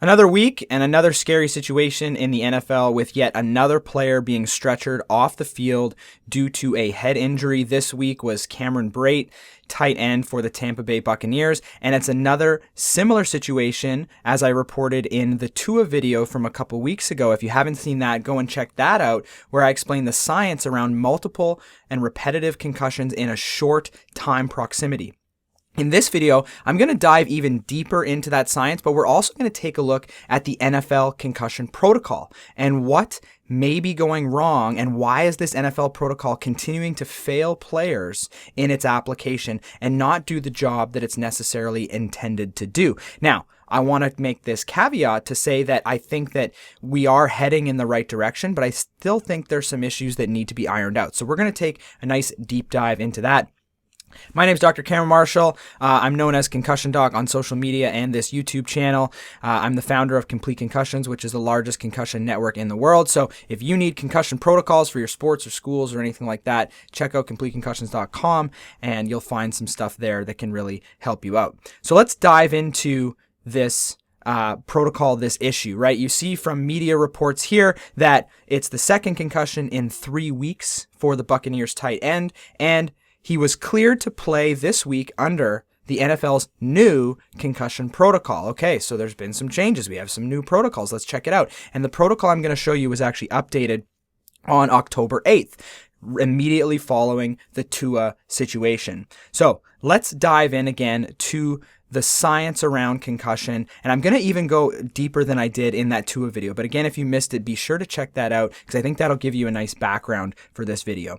Another week and another scary situation in the NFL with yet another player being stretchered off the field due to a head injury. This week was Cameron Brate, tight end for the Tampa Bay Buccaneers, and it's another similar situation as I reported in the Tua video from a couple weeks ago. If you haven't seen that, go and check that out, where I explain the science around multiple and repetitive concussions in a short time proximity. In this video, I'm going to dive even deeper into that science, but we're also going to take a look at the NFL concussion protocol and what may be going wrong and why is this NFL protocol continuing to fail players in its application and not do the job that it's necessarily intended to do. Now, I want to make this caveat to say that I think that we are heading in the right direction, but I still think there's some issues that need to be ironed out. So we're going to take a nice deep dive into that. My name is Dr. Cameron Marshall. I'm known as Concussion Doc on social media and this YouTube channel. I'm the founder of Complete Concussions, which is the largest concussion network in the world. So if you need concussion protocols for your sports or schools or anything like that, check out CompleteConcussions.com and you'll find some stuff there that can really help you out. So let's dive into this protocol, this issue, right? You see from media reports here that it's the second concussion in 3 weeks for the Buccaneers tight end, and he was cleared to play this week under the NFL's new concussion protocol. Okay, so there's been some changes. We have some new protocols. Let's check it out. And the protocol I'm going to show you was actually updated on October 8th, immediately following the Tua situation. So let's dive in again to the science around concussion, and I'm going to even go deeper than I did in that Tua video. But again, if you missed it, be sure to check that out because I think that'll give you a nice background for this video.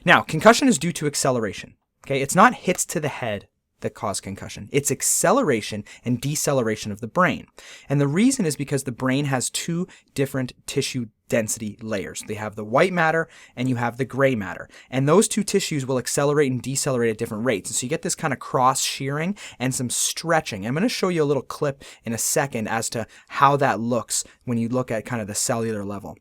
Now, concussion is due to acceleration. Okay, it's not hits to the head that cause concussion. It's acceleration and deceleration of the brain. And the reason is because the brain has two different tissue density layers. They have the white matter and you have the gray matter. And those two tissues will accelerate and decelerate at different rates. And so you get this kind of cross shearing and some stretching. I'm going to show you a little clip in a second as to how that looks when you look at kind of the cellular level.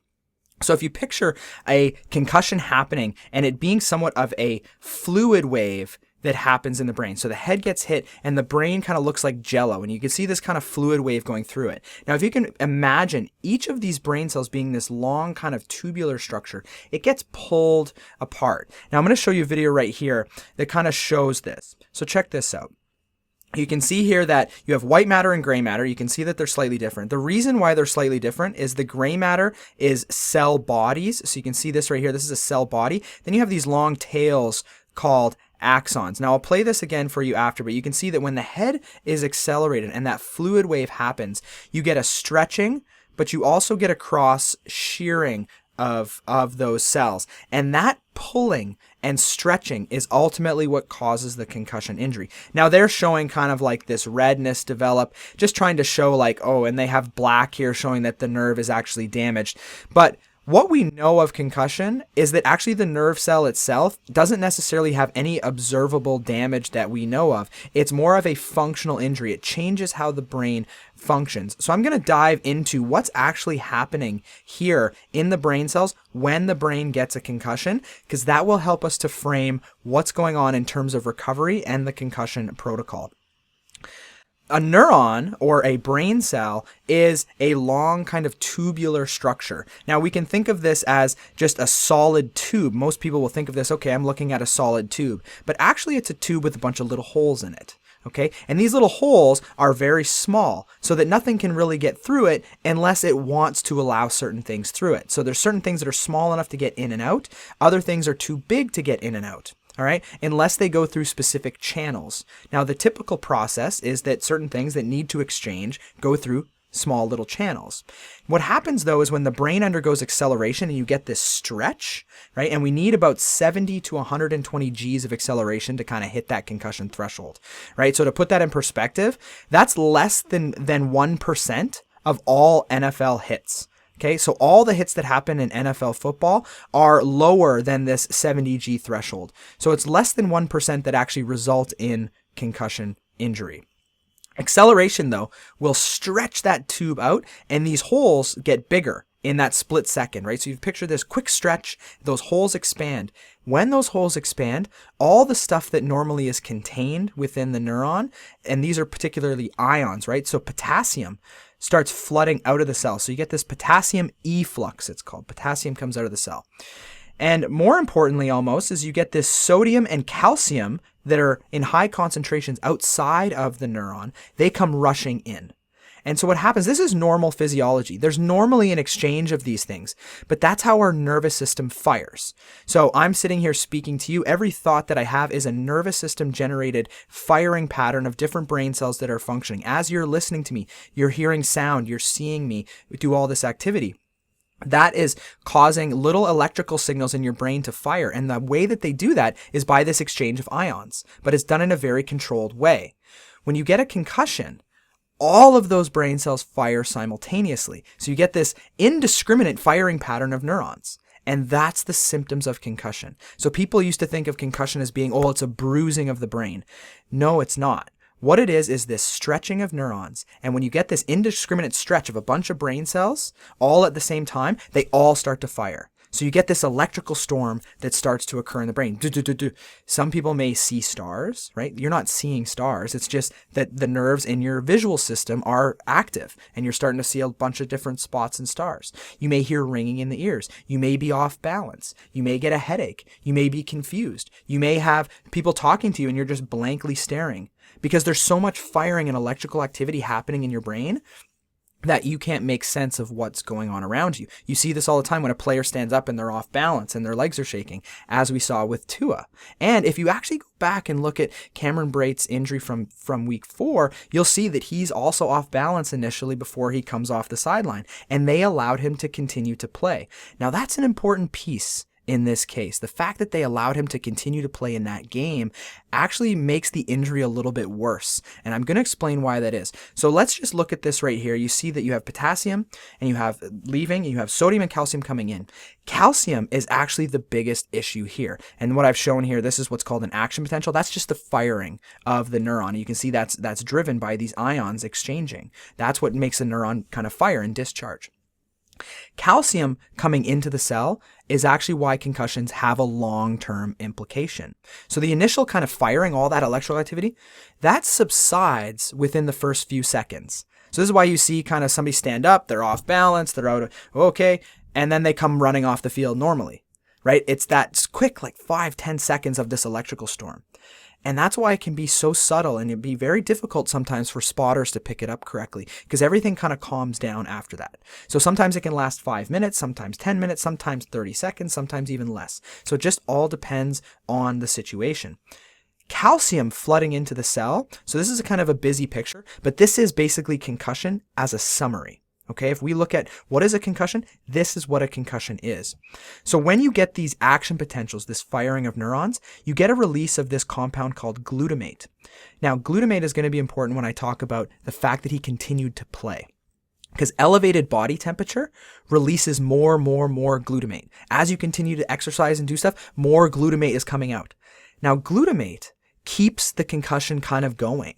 So if you picture a concussion happening and it being somewhat of a fluid wave that happens in the brain. So the head gets hit and the brain kind of looks like jello, and you can see this kind of fluid wave going through it. Now, if you can imagine each of these brain cells being this long kind of tubular structure, it gets pulled apart. Now, I'm going to show you a video right here that kind of shows this. So check this out. You can see here that you have white matter and gray matter. You can see that they're slightly different. The reason why they're slightly different is the gray matter is cell bodies. So you can see this right here. This is a cell body. Then you have these long tails called axons. Now I'll play this again for you after, but you can see that when the head is accelerated and that fluid wave happens, you get a stretching, but you also get a cross shearing of those cells. And that pulling and stretching is ultimately what causes the concussion injury. Now they're showing kind of like this redness develop, just trying to show like, oh, and they have black here showing that the nerve is actually damaged. But what we know of concussion is that actually the nerve cell itself doesn't necessarily have any observable damage that we know of. It's more of a functional injury. It changes how the brain functions. So I'm going to dive into what's actually happening here in the brain cells when the brain gets a concussion, because that will help us to frame what's going on in terms of recovery and the concussion protocol. A neuron, or a brain cell, is a long kind of tubular structure. Now we can think of this as just a solid tube. Most people will think of this, okay, I'm looking at a solid tube. But actually it's a tube with a bunch of little holes in it. Okay, and these little holes are very small so that nothing can really get through it unless it wants to allow certain things through it. So there's certain things that are small enough to get in and out. Other things are too big to get in and out. All right, unless they go through specific channels. Now, the typical process is that certain things that need to exchange go through small little channels. What happens though is when the brain undergoes acceleration and you get this stretch, right? And we need about 70 to 120 Gs of acceleration to kind of hit that concussion threshold, right? So to put that in perspective, that's less than 1% of all NFL hits. Okay, so all the hits that happen in NFL football are lower than this 70 G threshold. So it's less than 1% that actually result in concussion injury. Acceleration, though, will stretch that tube out and these holes get bigger in that split second, right? So you picture this quick stretch, those holes expand. When those holes expand, all the stuff that normally is contained within the neuron, and these are particularly ions, right? So potassium starts flooding out of the cell. So you get this potassium efflux, it's called. Potassium comes out of the cell. And more importantly almost is you get this sodium and calcium that are in high concentrations outside of the neuron. They come rushing in. And so what happens, this is normal physiology. There's normally an exchange of these things, but that's how our nervous system fires. So I'm sitting here speaking to you. Every thought that I have is a nervous system generated firing pattern of different brain cells that are functioning. As you're listening to me, you're hearing sound, you're seeing me do all this activity. That is causing little electrical signals in your brain to fire. And the way that they do that is by this exchange of ions, but it's done in a very controlled way. When you get a concussion, all of those brain cells fire simultaneously. So you get this indiscriminate firing pattern of neurons. And that's the symptoms of concussion. So people used to think of concussion as being, oh, it's a bruising of the brain. No, it's not. What it is this stretching of neurons. And when you get this indiscriminate stretch of a bunch of brain cells all at the same time, they all start to fire. So you get this electrical storm that starts to occur in the brain. Some people may see stars, right? You're not seeing stars. It's just that the nerves in your visual system are active and you're starting to see a bunch of different spots and stars. You may hear ringing in the ears. You may be off balance. You may get a headache. You may be confused. You may have people talking to you and you're just blankly staring because there's so much firing and electrical activity happening in your brain that you can't make sense of what's going on around you. You see this all the time when a player stands up and they're off balance and their legs are shaking, as we saw with Tua. And if you actually go back and look at Cameron Brate's injury from week 4, you'll see that he's also off balance initially before he comes off the sideline, and they allowed him to continue to play. Now that's an important piece in this case. The fact that they allowed him to continue to play in that game actually makes the injury a little bit worse. And I'm going to explain why that is. So let's just look at this right here. You see that you have potassium and you have leaving, and you have sodium and calcium coming in. Calcium is actually the biggest issue here. And what I've shown here, this is what's called an action potential. That's just the firing of the neuron. You can see that's driven by these ions exchanging. That's what makes a neuron kind of fire and discharge. Calcium coming into the cell is actually why concussions have a long-term implication. So the initial kind of firing, all that electrical activity, that subsides within the first few seconds. So this is why you see kind of somebody stand up, they're off balance, they're out of, okay, and then they come running off the field normally, right? It's that quick, like 5-10 seconds of this electrical storm. And that's why it can be so subtle and it'd be very difficult sometimes for spotters to pick it up correctly because everything kind of calms down after that. So sometimes it can last 5 minutes, sometimes 10 minutes, sometimes 30 seconds, sometimes even less. So it just all depends on the situation. Calcium flooding into the cell. So this is a kind of a busy picture, but this is basically concussion as a summary. Okay, if we look at what is a concussion, this is what a concussion is. So when you get these action potentials, this firing of neurons, you get a release of this compound called glutamate. Now, glutamate is going to be important when I talk about the fact that he continued to play. Because elevated body temperature releases more glutamate. As you continue to exercise and do stuff, more glutamate is coming out. Now, glutamate keeps the concussion kind of going.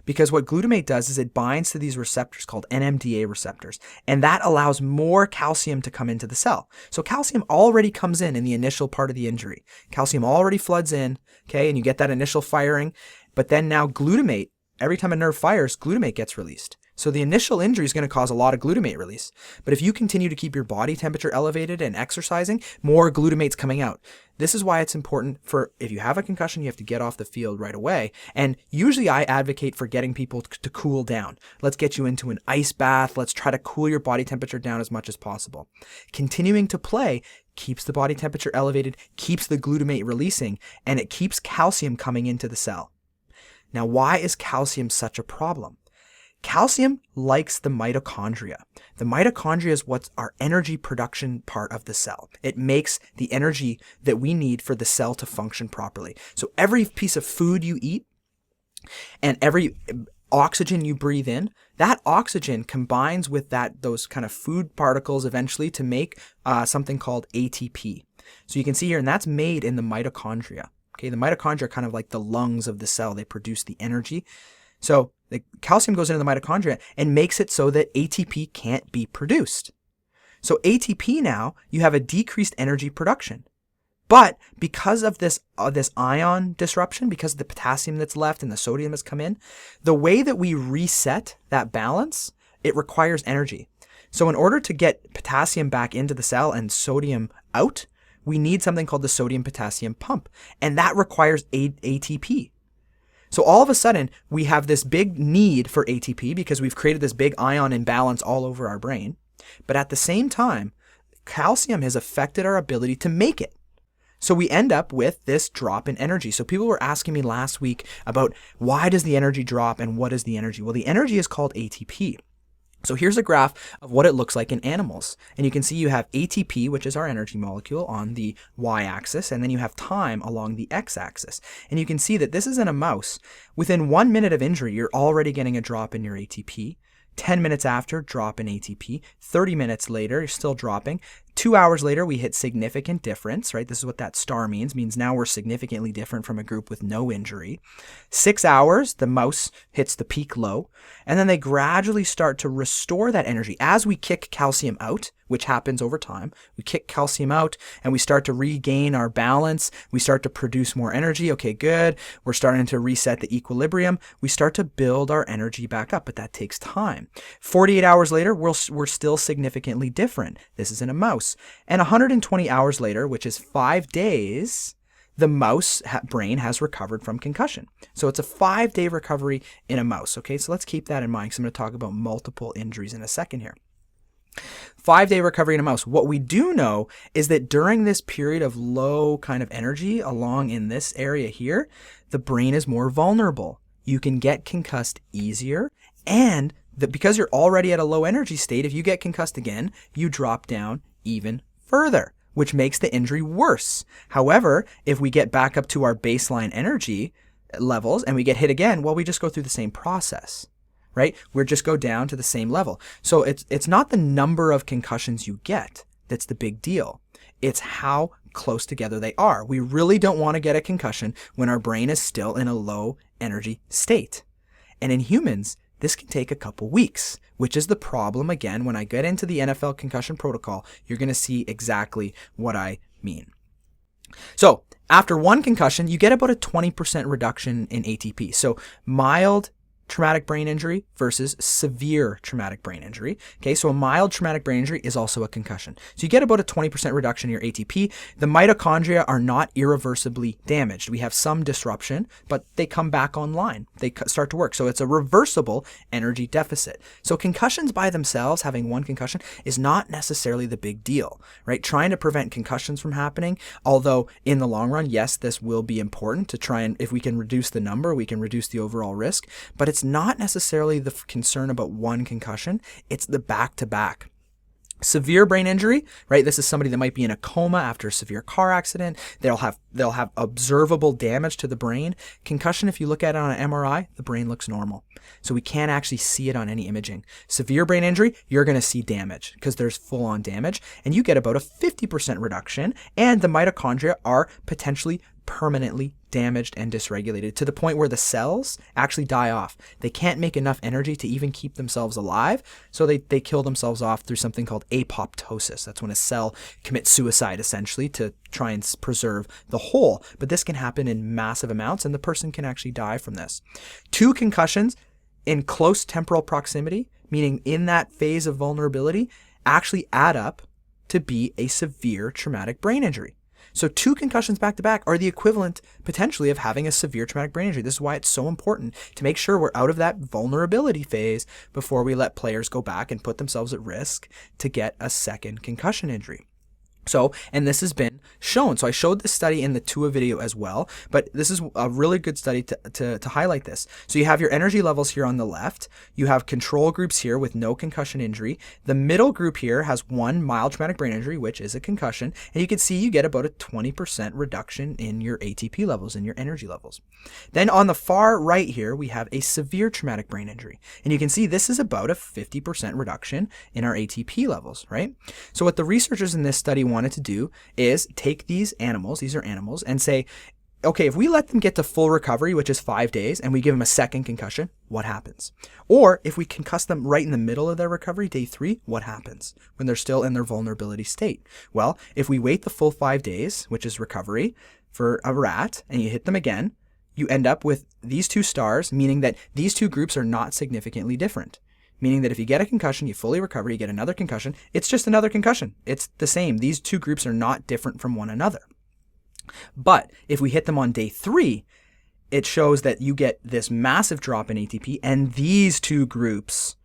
Because what glutamate does is it binds to these receptors called NMDA receptors, and that allows more calcium to come into the cell. So calcium already comes in the initial part of the injury. Calcium already floods in, okay, and you get that initial firing, but then now glutamate, every time a nerve fires, glutamate gets released. So the initial injury is going to cause a lot of glutamate release. But if you continue to keep your body temperature elevated and exercising, more glutamate's coming out. This is why it's important for, if you have a concussion, you have to get off the field right away. And usually I advocate for getting people to cool down. Let's get you into an ice bath. Let's try to cool your body temperature down as much as possible. Continuing to play keeps the body temperature elevated, keeps the glutamate releasing, and it keeps calcium coming into the cell. Now, why is calcium such a problem? Calcium likes the mitochondria. The mitochondria is what's our energy production part of the cell. It makes the energy that we need for the cell to function properly. So every piece of food you eat and every oxygen you breathe in, that oxygen combines with those kind of food particles eventually to make something called ATP. So you can see here, and that's made in the mitochondria. Okay, the mitochondria are kind of like the lungs of the cell. They produce the energy. So the calcium goes into the mitochondria and makes it so that ATP can't be produced. So ATP now, you have a decreased energy production. But because of this ion disruption, because of the potassium that's left and the sodium that's come in, the way that we reset that balance, it requires energy. So in order to get potassium back into the cell and sodium out, we need something called the sodium potassium pump. And that requires ATP. So all of a sudden, we have this big need for ATP because we've created this big ion imbalance all over our brain. But at the same time, calcium has affected our ability to make it. So we end up with this drop in energy. So people were asking me last week about why does the energy drop and what is the energy? Well, the energy is called ATP. So here's a graph of what it looks like in animals. And you can see you have ATP, which is our energy molecule, on the y-axis, and then you have time along the x-axis. And you can see that this is in a mouse. Within 1 minute of injury, you're already getting a drop in your ATP. 10 minutes after, drop in ATP. 30 minutes later, you're still dropping. 2 hours later, we hit significant difference, right? This is what that star means now we're significantly different from a group with no injury. 6 hours, the mouse hits the peak low, and then they gradually start to restore that energy as we kick calcium out, which happens over time. We kick calcium out and we start to regain our balance. We start to produce more energy. Okay, good. We're starting to reset the equilibrium. We start to build our energy back up, but that takes time. 48 hours later, we're still significantly different. This is in a mouse. And 120 hours later, which is 5 days, the mouse brain has recovered from concussion. So it's a 5-day recovery in a mouse. Okay, so let's keep that in mind because I'm going to talk about multiple injuries in a second here. 5-day recovery in a mouse. What we do know is that during this period of low kind of energy along in this area here, the brain is more vulnerable. You can get concussed easier, and because you're already at a low energy state, if you get concussed again, you drop down even further, which makes the injury worse. However, if we get back up to our baseline energy levels and we get hit again, well, we just go through the same process, right? We just go down to the same level. So it's not the number of concussions you get that's the big deal. It's how close together they are. We really don't want to get a concussion when our brain is still in a low energy state. And in humans, this can take a couple weeks, which is the problem. Again, when I get into the NFL concussion protocol, you're going to see exactly what I mean. So after one concussion, you get about a 20% reduction in ATP. So mild traumatic brain injury versus severe traumatic brain injury. Okay, so a mild traumatic brain injury is also a concussion. So you get about a 20% reduction in your ATP. The mitochondria are not irreversibly damaged. We have some disruption, but they come back online. They start to work. So it's a reversible energy deficit. So concussions by themselves, having one concussion, is not necessarily the big deal, right? Trying to prevent concussions from happening, although in the long run, yes, this will be important to try and, if we can reduce the number, we can reduce the overall risk, but it's not necessarily the concern about one concussion, it's the back-to-back. Severe brain injury, right? This is somebody that might be in a coma after a severe car accident. They'll have observable damage to the brain. Concussion, if you look at it on an MRI, the brain looks normal. So we can't actually see it on any imaging. Severe brain injury, you're going to see damage because there's full-on damage, and you get about a 50% reduction, and the mitochondria are potentially permanently damaged and dysregulated to the point where the cells actually die off. They can't make enough energy to even keep themselves alive, so they kill themselves off through something called apoptosis. That's when a cell commits suicide, essentially, to try and preserve the whole. But this can happen in massive amounts, and the person can actually die from this. 2 concussions in close temporal proximity, meaning in that phase of vulnerability, actually add up to be a severe traumatic brain injury. So 2 concussions back to back are the equivalent potentially of having a severe traumatic brain injury. This is why it's so important to make sure we're out of that vulnerability phase before we let players go back and put themselves at risk to get a second concussion injury. So, and this has been shown. So I showed this study in the TUA video as well, but this is a really good study to highlight this. So you have your energy levels here on the left. You have control groups here with no concussion injury. The middle group here has 1 mild traumatic brain injury, which is a concussion. And you can see you get about a 20% reduction in your ATP levels, in your energy levels. Then on the far right here, we have a severe traumatic brain injury. And you can see this is about a 50% reduction in our ATP levels, right? So what the researchers in this study wanted to do is take these are animals, and say, okay, if we let them get to full recovery, which is 5 days, and we give them a second concussion, what happens? Or if we concuss them right in the middle of their recovery, day 3, what happens when they're still in their vulnerability state? Well, if we wait the full 5 days, which is recovery for a rat, and you hit them again, you end up with these 2 stars, meaning that these 2 groups are not significantly different. Meaning that if you get a concussion, you fully recover, you get another concussion, it's just another concussion. It's the same. These 2 groups are not different from one another. But if we hit them on day 3, it shows that you get this massive drop in ATP, and these 2 groups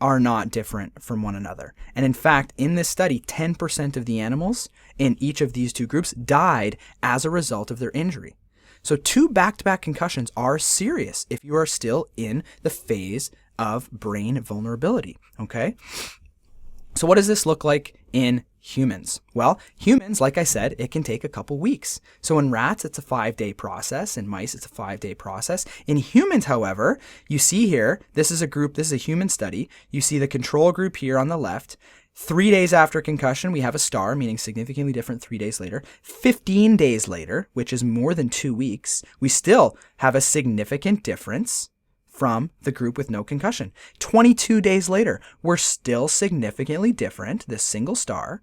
are not different from one another. And in fact, in this study, 10% of the animals in each of these 2 groups died as a result of their injury. So 2 back-to-back concussions are serious if you are still in the phase of brain vulnerability, okay? So what does this look like in humans? Well, humans, like I said, it can take a couple weeks. So in rats, it's a 5-day process. In mice, it's a 5-day process. In humans, however, you see here, this is a human study. You see the control group here on the left. 3 days after concussion, we have a star, meaning significantly different 3 days later. 15 days later, which is more than 2 weeks, we still have a significant difference from the group with no concussion. 22 days later, we're still significantly different, this single star,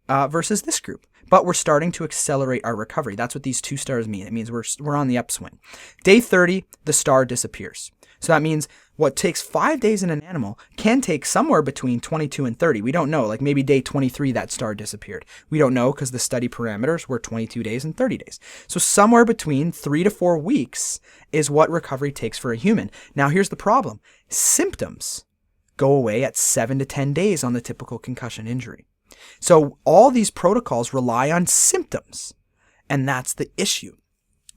versus this group. But we're starting to accelerate our recovery. That's what these 2 stars mean. It means we're on the upswing. Day 30, the star disappears. So that means what takes 5 days in an animal can take somewhere between 22 and 30. We don't know. Like maybe day 23, that star disappeared. We don't know because the study parameters were 22 days and 30 days. So somewhere between 3 to 4 weeks is what recovery takes for a human. Now here's the problem. Symptoms go away at 7 to 10 days on the typical concussion injury. So all these protocols rely on symptoms, and that's the issue.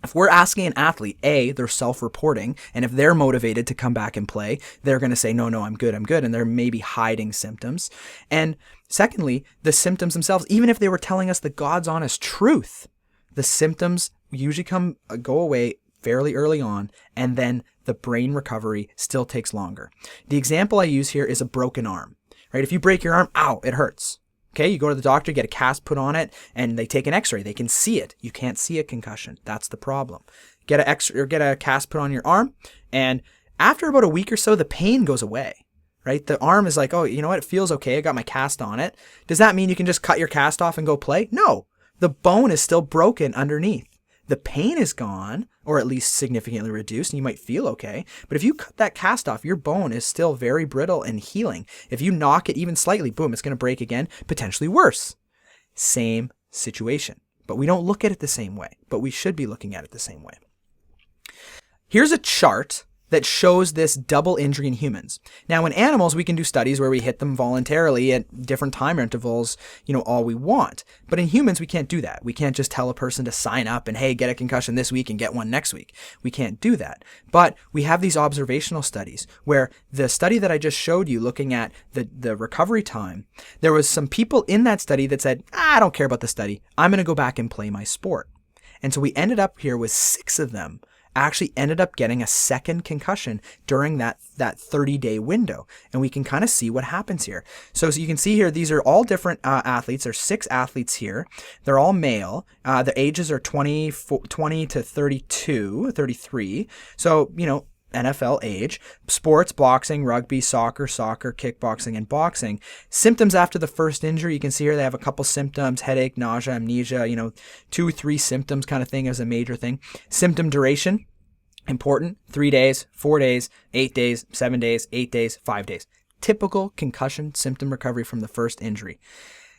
If we're asking an athlete, A, they're self-reporting, and if they're motivated to come back and play, they're going to say, no, I'm good, and they're maybe hiding symptoms. And secondly, the symptoms themselves, even if they were telling us the God's honest truth, the symptoms usually go away fairly early on, and then the brain recovery still takes longer. The example I use here is a broken arm, right? If you break your arm, ow, it hurts. Okay, you go to the doctor, get a cast put on it, and they take an x-ray. They can see it. You can't see a concussion. That's the problem. Get a cast put on your arm, and after about a week or so, the pain goes away, right? The arm is like, oh, you know what? It feels okay. I got my cast on it. Does that mean you can just cut your cast off and go play? No. The bone is still broken underneath. The pain is gone, or at least significantly reduced, and you might feel okay. But if you cut that cast off, your bone is still very brittle and healing. If you knock it even slightly, boom, it's going to break again, potentially worse. Same situation. But we don't look at it the same way, but we should be looking at it the same way. Here's a chart that shows this double injury in humans. Now, in animals, we can do studies where we hit them voluntarily at different time intervals, all we want. But in humans, we can't do that. We can't just tell a person to sign up and, hey, get a concussion this week and get one next week. We can't do that. But we have these observational studies where the study that I just showed you looking at the recovery time, there was some people in that study that said, I don't care about the study. I'm going to go back and play my sport. And so we ended up here with 6 of them actually ended up getting a second concussion during that 30-day window. And we can kind of see what happens here. So you can see here, these are all different athletes. There's 6 athletes here. They're all male. The ages are 20 to 32, 33. So, NFL age, sports, boxing, rugby, soccer, kickboxing, and boxing. Symptoms after the first injury, you can see here they have a couple symptoms, headache, nausea, amnesia, 2, 3 symptoms kind of thing is a major thing. Symptom duration, important, 3 days, 4 days, 8 days, 7 days, 8 days, 5 days. Typical concussion symptom recovery from the first injury.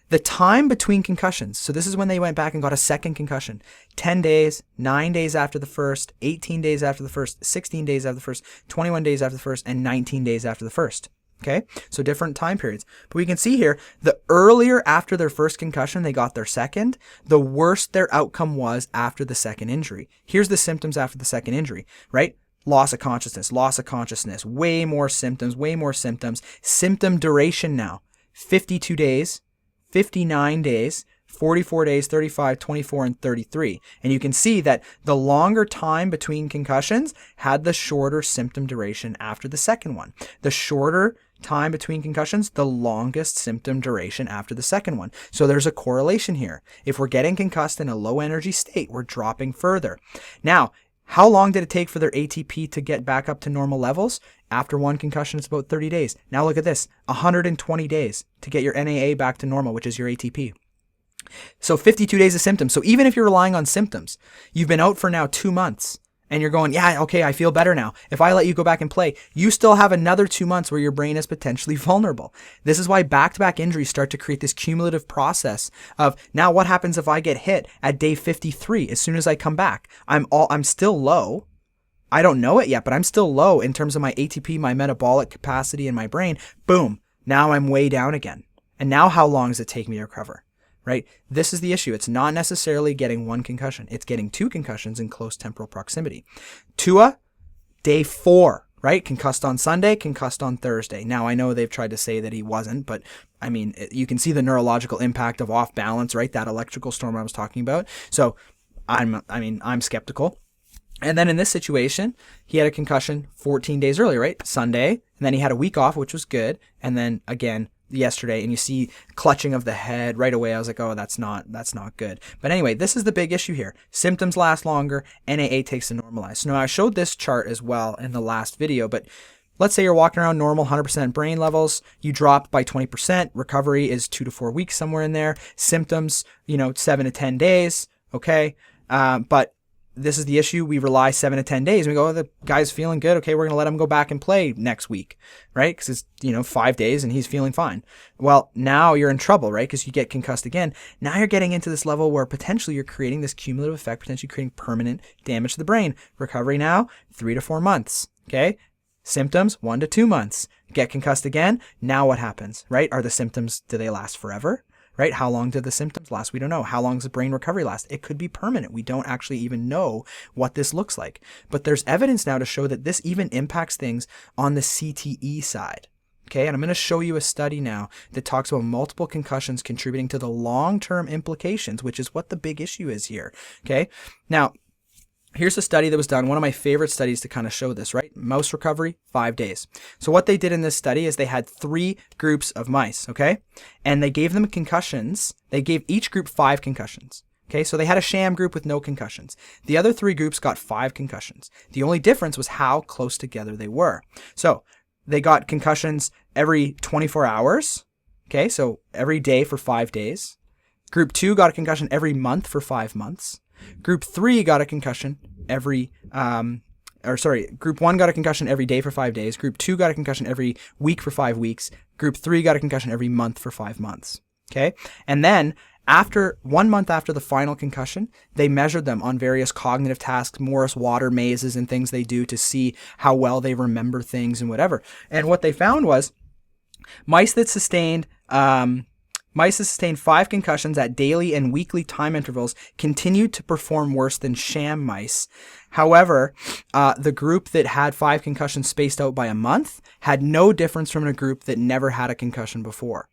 The time between concussions, so this is when they went back and got a second concussion, 10 days, 9 days after the first, 18 days after the first, 16 days after the first, 21 days after the first, and 19 days after the first. Okay, so different time periods. But we can see here, the earlier after their first concussion they got their second, the worse their outcome was after the second injury. Here's the symptoms after the second injury, right? Loss of consciousness, way more symptoms. Symptom duration now, 52 days, 59 days, 44 days, 35, 24, and 33. And you can see that the longer time between concussions had the shorter symptom duration after the second one. The shorter time between concussions, the longest symptom duration after the second one. So there's a correlation here. If we're getting concussed in a low energy state, we're dropping further. Now, how long did it take for their ATP to get back up to normal levels? After one concussion, it's about 30 days. Now look at this, 120 days to get your NAA back to normal, which is your ATP. So 52 days of symptoms. So even if you're relying on symptoms, you've been out for now 2 months and you're going, yeah, okay, I feel better now. If I let you go back and play, you still have another 2 months where your brain is potentially vulnerable. This is why back-to-back injuries start to create this cumulative process of, now what happens if I get hit at day 53 as soon as I come back? I'm still low. I don't know it yet, but I'm still low in terms of my ATP, my metabolic capacity in my brain. Boom. Now I'm way down again. And now how long does it take me to recover? Right? This is the issue. It's not necessarily getting one concussion. It's getting 2 concussions in close temporal proximity. Tua, day 4, right? Concussed on Sunday, concussed on Thursday. Now, I know they've tried to say that he wasn't, but I mean, you can see the neurological impact of off balance, right? That electrical storm I was talking about. So I'm skeptical. And then in this situation, he had a concussion 14 days earlier, right? Sunday. And then he had a week off, which was good. And then again, yesterday, and you see clutching of the head right away. I was like, oh, that's not good. But anyway, this is the big issue here. Symptoms last longer, NAA takes to normalize. So now I showed this chart as well in the last video, but let's say you're walking around normal, 100% brain levels, you drop by 20%, recovery is 2 to 4 weeks, somewhere in there. Symptoms, 7 to 10 days, okay? But this is the issue. We rely 7 to 10 days. We go, oh, the guy's feeling good. Okay, we're going to let him go back and play next week, right? Because it's, 5 days and he's feeling fine. Well, now you're in trouble, right? Because you get concussed again. Now you're getting into this level where potentially you're creating this cumulative effect, potentially creating permanent damage to the brain. Recovery now, 3 to 4 months, okay? Symptoms, 1 to 2 months. Get concussed again. Now what happens, right? Are the symptoms, do they last forever? Right? How long did the symptoms last? We don't know. How long does the brain recovery last? It could be permanent. We don't actually even know what this looks like. But there's evidence now to show that this even impacts things on the CTE side. Okay, and I'm going to show you a study now that talks about multiple concussions contributing to the long-term implications, which is what the big issue is here. Okay, now here's a study that was done, one of my favorite studies to kind of show this, right? Mouse recovery, 5 days. So what they did in this study is they had 3 groups of mice, okay? And they gave them concussions. They gave each group 5 concussions, okay? So they had a sham group with no concussions. The other 3 groups got 5 concussions. The only difference was how close together they were. So they got concussions every 24 hours, okay? So every day for 5 days. Group 2 got a concussion every month for 5 months. Group 3 got a concussion Group 1 got a concussion every day for 5 days. Group 2 got a concussion every week for 5 weeks. Group 3 got a concussion every month for 5 months. Okay. And then after 1 month after the final concussion, they measured them on various cognitive tasks, Morris Water mazes and things they do to see how well they remember things and whatever. And what they found was mice that sustained 5 concussions at daily and weekly time intervals continued to perform worse than sham mice. However, the group that had 5 concussions spaced out by a month had no difference from a group that never had a concussion before.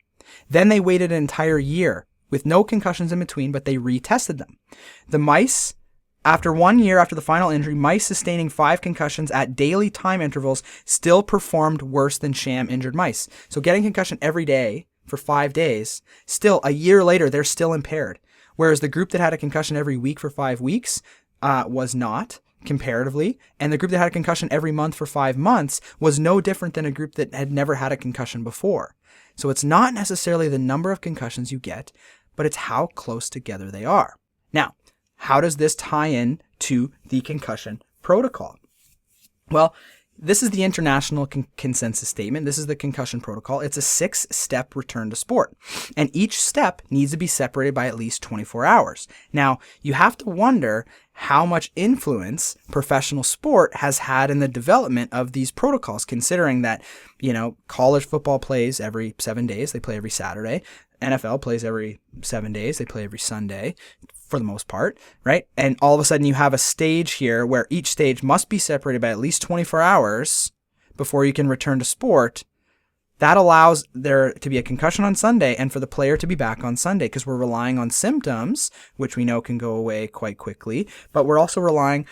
Then they waited an entire year with no concussions in between, but they retested them. The mice, after 1 year after the final injury, mice sustaining 5 concussions at daily time intervals still performed worse than sham injured mice. So getting concussion every day for 5 days, still a year later, they're still impaired. Whereas the group that had a concussion every week for 5 weeks was not, comparatively. And the group that had a concussion every month for 5 months was no different than a group that had never had a concussion before. So it's not necessarily the number of concussions you get, but it's how close together they are. Now, how does this tie in to the concussion protocol? Well, this is the international consensus statement. This is the concussion protocol. It's a 6-step return to sport. And each step needs to be separated by at least 24 hours. Now, you have to wonder how much influence professional sport has had in the development of these protocols, considering that, college football plays every 7 days. They play every Saturday. NFL plays every 7 days. They play every Sunday for the most part, right? And all of a sudden you have a stage here where each stage must be separated by at least 24 hours before you can return to sport. That allows there to be a concussion on Sunday and for the player to be back on Sunday, because we're relying on symptoms, which we know can go away quite quickly, but we're also relying,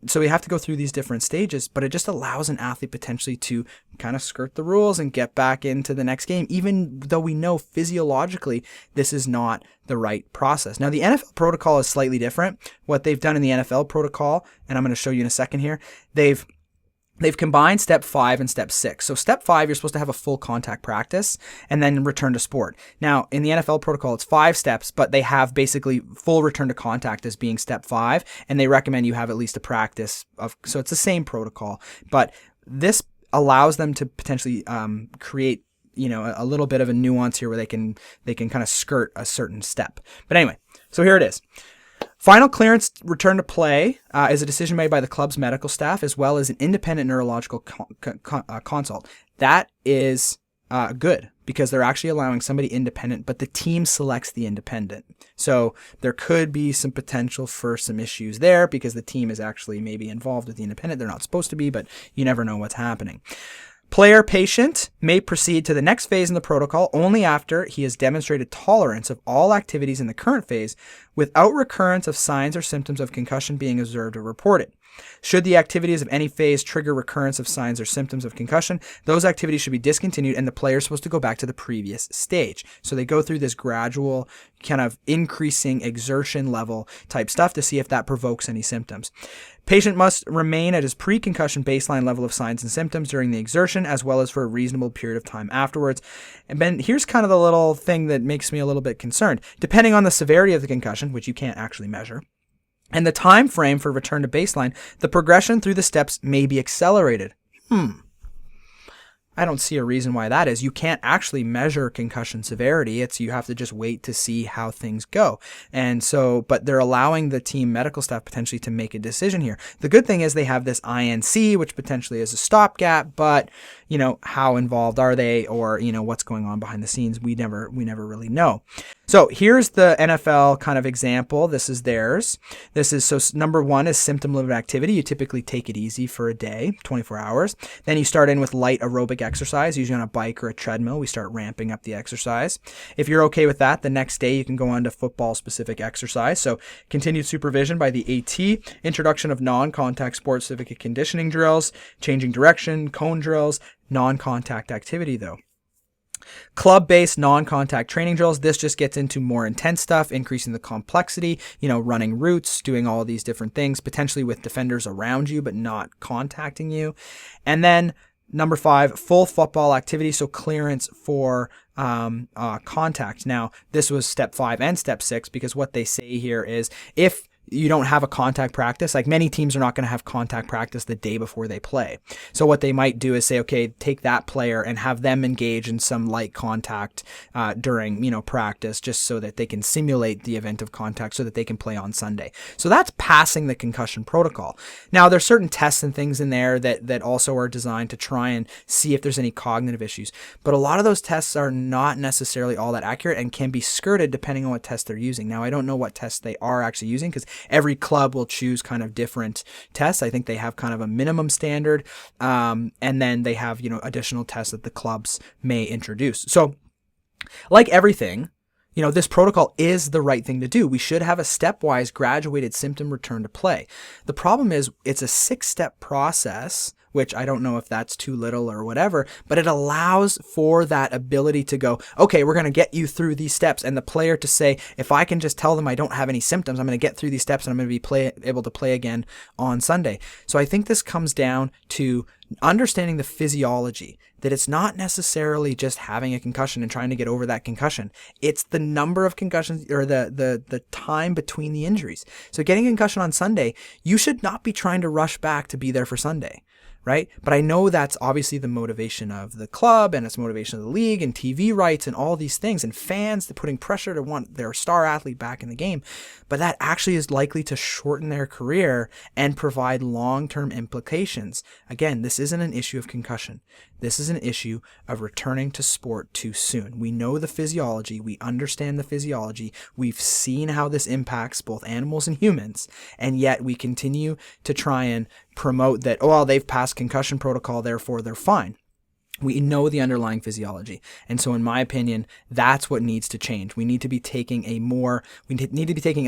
so we have to go through these different stages, but it just allows an athlete potentially to kind of skirt the rules and get back into the next game, even though we know physiologically this is not the right process. Now, the NFL protocol is slightly different. What they've done in the NFL protocol, and I'm going to show you in a second here, they've combined step 5 and step 6. So step 5, you're supposed to have a full contact practice and then return to sport. Now, in the NFL protocol, it's 5 steps, but they have basically full return to contact as being step 5, and they recommend you have at least a practice of, so it's the same protocol, but this allows them to potentially create, you know, a little bit of a nuance here where they can kind of skirt a certain step. But anyway, so here it is. Final clearance return to play is a decision made by the club's medical staff as well as an independent neurological consult. That is good because they're actually allowing somebody independent, but the team selects the independent. So there could be some potential for some issues there because the team is actually maybe involved with the independent. They're not supposed to be, but you never know what's happening. Player patient may proceed to the next phase in the protocol only after he has demonstrated tolerance of all activities in the current phase without recurrence of signs or symptoms of concussion being observed or reported. Should the activities of any phase trigger recurrence of signs or symptoms of concussion, those activities should be discontinued and the player is supposed to go back to the previous stage. So they go through this gradual kind of increasing exertion level type stuff to see if that provokes any symptoms. Patient must remain at his pre-concussion baseline level of signs and symptoms during the exertion as well as for a reasonable period of time afterwards. And then here's kind of the little thing that makes me a little bit concerned. Depending on the severity of the concussion, which you can't actually measure, and the time frame for return to baseline, the progression through the steps may be accelerated. I don't see a reason why that is. You can't actually measure concussion severity. You have to just wait to see how things go. And so, but they're allowing the team medical staff potentially to make a decision here. The good thing is they have this INC, which potentially is a stopgap, but you know, how involved are they, or you know, what's going on behind the scenes? We never really know. So here's the NFL kind of example. This is theirs. So number 1 is symptom limited activity. You typically take it easy for a day, 24 hours. Then you start in with light aerobic exercise, usually on a bike or a treadmill. We start ramping up the exercise. If you're okay with that, the next day you can go on to football specific exercise. So continued supervision by the AT, introduction of non-contact sport specific conditioning drills, changing direction, cone drills, non-contact activity though. Club-based non-contact training drills. This just gets into more intense stuff, increasing the complexity, you know, running routes, doing all these different things, potentially with defenders around you, but not contacting you. And then number 5, full football activity. So clearance for contact. Now, this was step 5 and step 6, because what they say here is if you don't have a contact practice, like many teams are not going to have contact practice the day before they play. So what they might do is say, okay, take that player and have them engage in some light contact during, you know, practice, just so that they can simulate the event of contact so that they can play on Sunday. So that's passing the concussion protocol. Now, there's certain tests and things in there that also are designed to try and see if there's any cognitive issues. But a lot of those tests are not necessarily all that accurate and can be skirted depending on what test they're using. Now, I don't know what tests they are actually using because every club will choose kind of different tests. I think they have kind of a minimum standard, and then they have, you know, additional tests that the clubs may introduce. So like everything, you know, this protocol is the right thing to do. We should have a stepwise graduated symptom return to play. The problem is it's a 6-step process, which I don't know if that's too little or whatever, but it allows for that ability to go, okay, we're going to get you through these steps, and the player to say, if I can just tell them I don't have any symptoms, I'm going to get through these steps and I'm going to be able to play again on Sunday. So I think this comes down to understanding the physiology, that it's not necessarily just having a concussion and trying to get over that concussion. It's the number of concussions or the time between the injuries. So getting a concussion on Sunday, you should not be trying to rush back to be there for Sunday. Right? But I know that's obviously the motivation of the club and it's motivation of the league and TV rights and all these things and fans that putting pressure to want their star athlete back in the game. But that actually is likely to shorten their career and provide long-term implications. Again, this isn't an issue of concussion. This is an issue of returning to sport too soon. We know the physiology. We understand the physiology. We've seen how this impacts both animals and humans. And yet we continue to try and promote that, oh, well, they've passed concussion protocol, therefore they're fine. We know the underlying physiology. And so in my opinion, that's what needs to change. We need to be taking a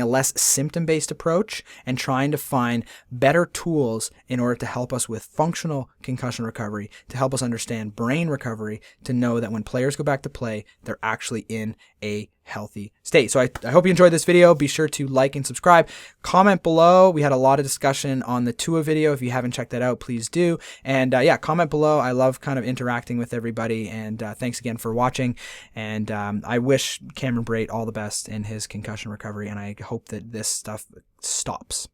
less symptom-based approach and trying to find better tools in order to help us with functional concussion recovery, to help us understand brain recovery, to know that when players go back to play, they're actually in a healthy state. So I hope you enjoyed this video. Be sure to like and subscribe. Comment below. We had a lot of discussion on the Tua video. If you haven't checked that out, please do. And yeah, comment below. I love kind of interacting with everybody. And thanks again for watching. And I wish Cameron Brate all the best in his concussion recovery. And I hope that this stuff stops.